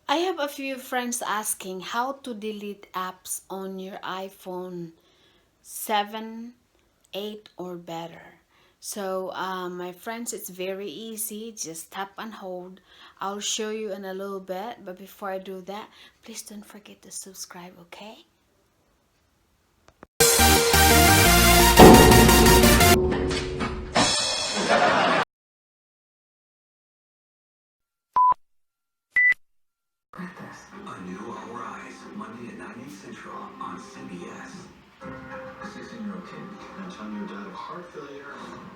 I have a few friends asking how to delete apps on your iPhone 7, 8 or better. So my friends, it's very easy. Just tap and hold. I'll show you in a little bit, but before I do that, please don't forget to subscribe, okay? A new Horizon, Monday at 9 Central on CBS. A 16-year-old kid Antonio died of heart failure.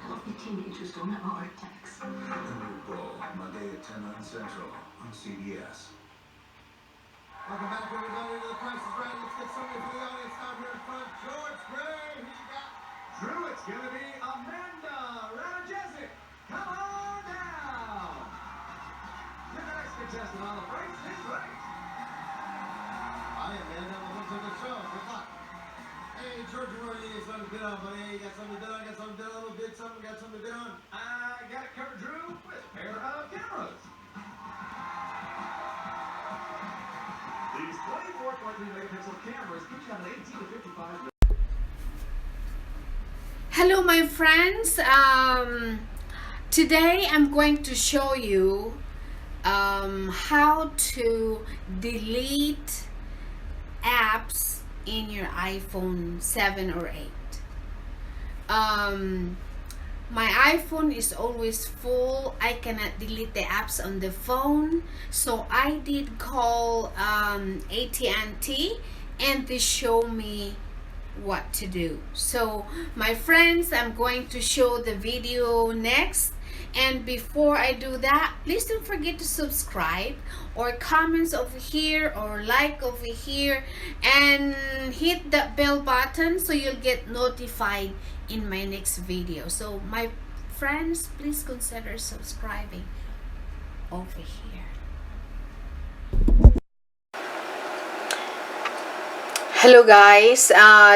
Lovely teenagers don't have heart attacks. A new Bull, Monday at 10 Central on CBS. Welcome back, everybody, to The Price is Right. Let's get somebody for the audience out here in front. George Gray, who you got? Drew, it's going to be Amanda Ratajczyk. Come on down. Your next contestant on The Price is Right. Hi, Amanda. Welcome to the show. Good luck. Hey, George, you want to get something to bid on, buddy? You got something to bid on? Got something to bid on? A little bid something? Got something to bid on? I got it covered, Drew, with a pair of cameras. These 24.3 megapixel cameras put you on an 18 to 55. Hello, my friends. Today I'm going to show you how to delete apps in your iPhone 7 or 8. My iPhone is always full. I cannot delete the apps on the phone, so I did call AT&T and they show me what to do. So my friends, I'm going to show the video next, and before I do that, please don't forget to subscribe or comments over here or like over here and hit that bell button so you'll get notified in my next video. So my friends, please consider subscribing over here. Hello guys,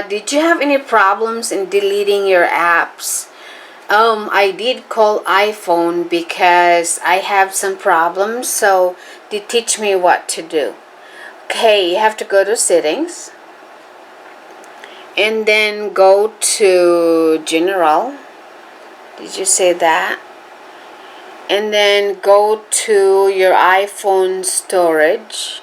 did you have any problems in deleting your apps? I did call iPhone because I have some problems, so they teach me what to do. Okay, you have to go to settings and then go to general. Did you say that? And then go to your iPhone storage.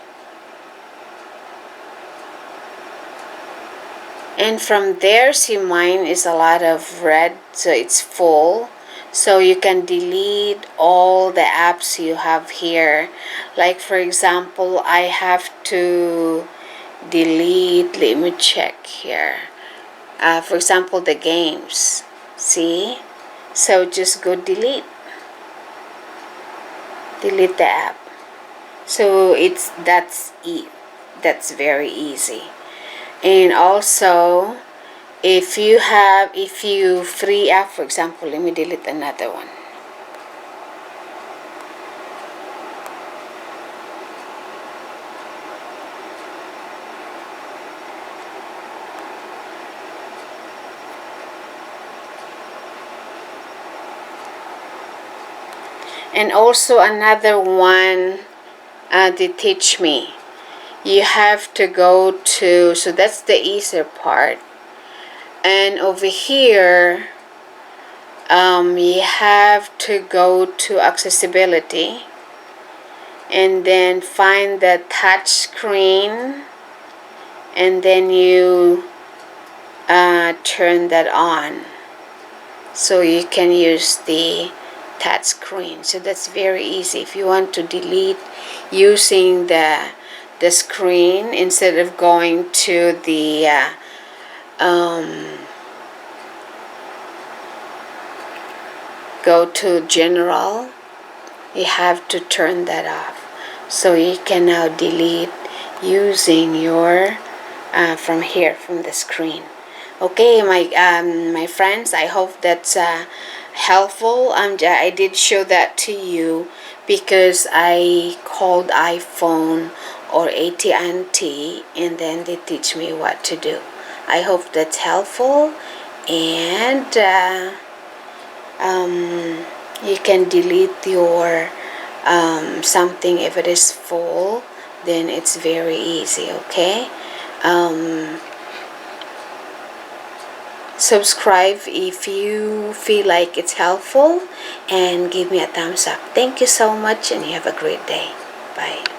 And from there, see, mine is a lot of red, so it's full. So you can delete all the apps you have here. Like for example, I have to delete, let me check here. For example, the games. See? So just go delete. Delete the app. So that's very easy. And also, if you free app, for example, let me delete another one. And also another one, they teach me. You have to go to, so that's the easier part. And over here, you have to go to accessibility and then find the touch screen, and then you turn that on so you can use the touch screen. So that's very easy. If you want to delete using the screen instead of going to the go to general, you have to turn that off so you can now delete using your from here, from the screen. Okay, my friends, I hope that's helpful. I did show that to you because I called iPhone or AT&T and then they teach me what to do. I hope that's helpful, and you can delete your something if it is full then it's very easy. Okay, subscribe if you feel like it's helpful, and give me a thumbs up. Thank you so much, and you have a great day. Bye.